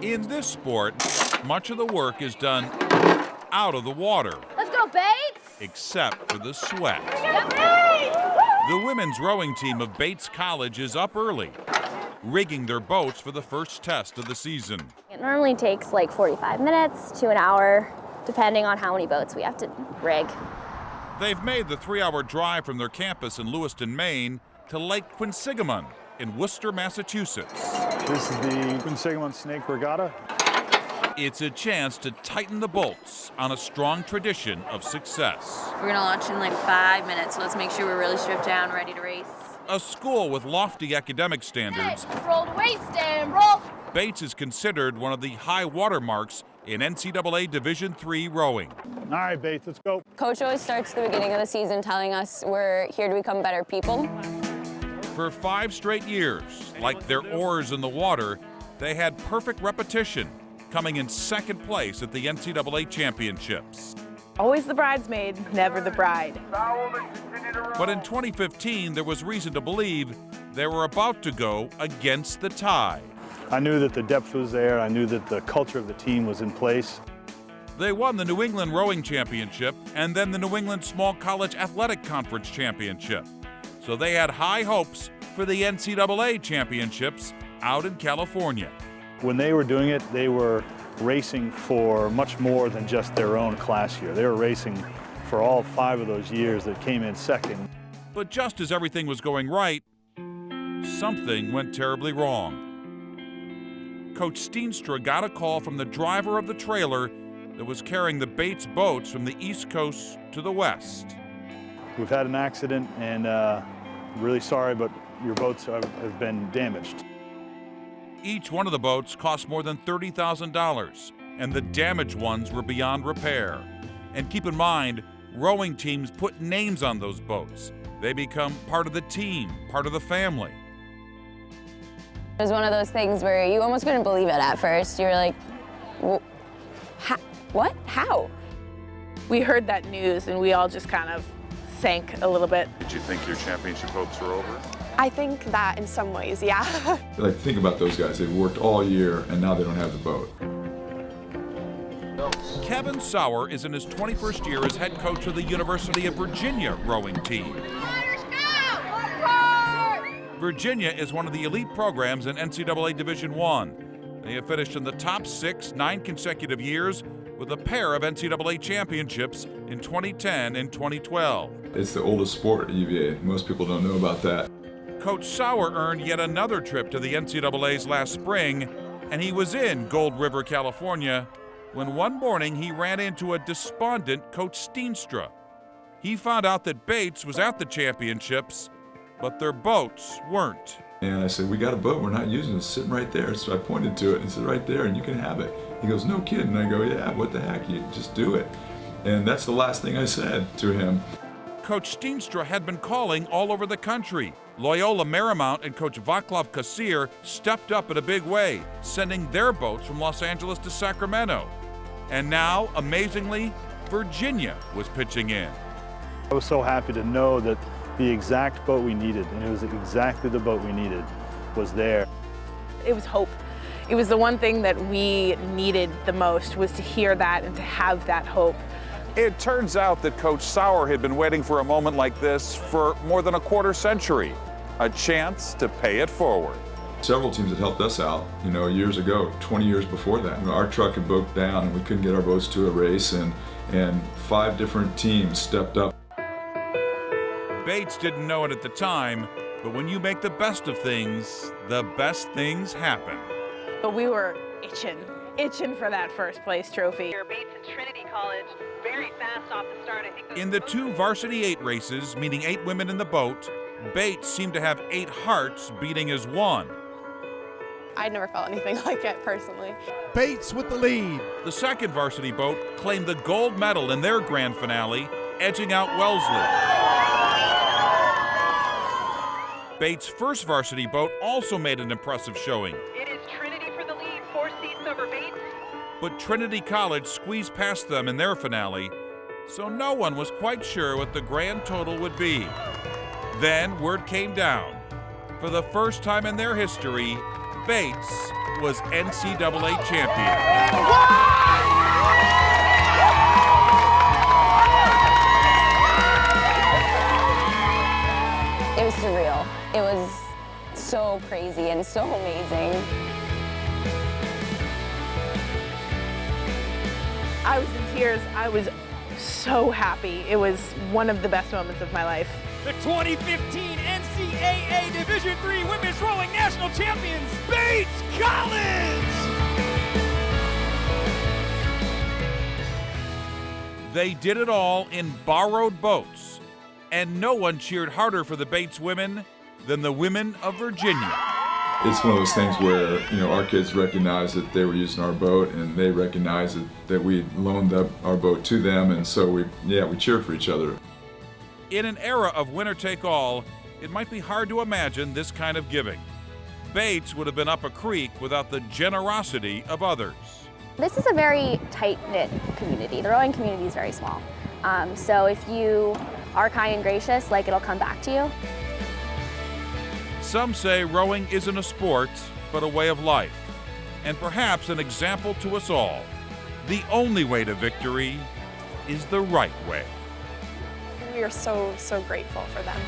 In this sport, much of the work is done out of the water. Let's go, Bates! Except for the sweat. Bates! The women's rowing team of Bates College is up early, rigging their boats for the first test of the season. It normally takes like 45 minutes to an hour, depending on how many boats we have to rig. They've made the 3-hour drive from their campus in Lewiston, Maine, to Lake Quinsigamond in Worcester, Massachusetts. This is the Quinsigamond Snake Regatta. It's a chance to tighten the bolts on a strong tradition of success. We're gonna launch in like 5 minutes, so let's make sure we're really stripped down, ready to race. A school with lofty academic standards, Roll the waist and roll. Bates is considered one of the high water marks in NCAA Division III rowing. All right, Bates, let's go. Coach always starts the beginning of the season telling us we're here to become better people. For 5 straight years, like their oars in the water, they had perfect repetition, coming in second place at the NCAA championships. Always the bridesmaid, never the bride. But in 2015, there was reason to believe they were about to go against the tide. I knew that the depth was there. I knew that the culture of the team was in place. They won the New England Rowing Championship and then the New England Small College Athletic Conference Championship. So they had high hopes for the NCAA championships out in California. When they were doing it, they were racing for much more than just their own class year. They were racing for all 5 of those years that came in second. But just as everything was going right, something went terribly wrong. Coach Steenstra got a call from the driver of the trailer that was carrying the Bates boats from the East Coast to the West. We've had an accident, and really sorry, but your boats have been damaged. Each one of the boats cost more than $30,000, and the damaged ones were beyond repair. And keep in mind, rowing teams put names on those boats. They become part of the team, part of the family. It was one of those things where you almost couldn't believe it at first. You were like, what? How? We heard that news and we all just kind of sank a little bit. Did you think your championship hopes were over? I think that in some ways, yeah. Like, think about those guys. They've worked all year and now they don't have the boat. Kevin Sauer is in his 21st year as head coach of the University of Virginia rowing team. Virginia is one of the elite programs in NCAA Division I. They have finished in the top 6 9 consecutive years with a pair of NCAA championships in 2010 and 2012. It's the oldest sport at UVA. Most people don't know about that. Coach Sauer earned yet another trip to the NCAAs last spring, and he was in Gold River, California, when one morning he ran into a despondent Coach Steenstra. He found out that Bates was at the championships, but their boats weren't. And I said, we got a boat, we're not using it, it's sitting right there. So I pointed to it and said, right there, and you can have it. He goes, no kidding. I go, yeah, what the heck, you just do it. And that's the last thing I said to him. Coach Steenstra had been calling all over the country. Loyola Marymount and Coach Vaclav Kasir stepped up in a big way, sending their boats from Los Angeles to Sacramento. And now, amazingly, Virginia was pitching in. I was so happy to know that the exact boat we needed, and it was exactly the boat we needed, was there. It was hope. It was the one thing that we needed the most, was to hear that and to have that hope. It turns out that Coach Sauer had been waiting for a moment like this for more than a quarter century, a chance to pay it forward. Several teams had helped us out, years ago, 20 years before that. Our truck had broke down and we couldn't get our boats to a race, and 5 different teams stepped up. Bates didn't know it at the time, but when you make the best of things, the best things happen. But we were itching for that first place trophy. Bates and Trinity College, very fast off the start. I think In the 2 varsity 8 races, meaning 8 women in the boat, Bates seemed to have 8 hearts beating as one. I'd never felt anything like it personally. Bates with the lead. The second varsity boat claimed the gold medal in their grand finale, edging out Wellesley. Bates' first varsity boat also made an impressive showing. it is Trinity for the lead, 4 seats over Bates. But Trinity College squeezed past them in their finale, so no one was quite sure what the grand total would be. Then word came down. For the first time in their history, Bates was NCAA champion. It was surreal. It was so crazy and so amazing. I was in tears. I was so happy. It was one of the best moments of my life. The 2015 NCAA Division III Women's Rowing National Champions, Bates College! They did it all in borrowed boats, and no one cheered harder for the Bates women than the women of Virginia. It's one of those things where, you know, our kids recognized that they were using our boat, and they recognized that we loaned up our boat to them, and so we cheered for each other. In an era of winner-take-all, it might be hard to imagine this kind of giving. Bates would have been up a creek without the generosity of others. This is a very tight-knit community. The rowing community is very small. So if you are kind and gracious, like, it'll come back to you. Some say rowing isn't a sport, but a way of life, and perhaps an example to us all. The only way to victory is the right way. We are so, so grateful for them.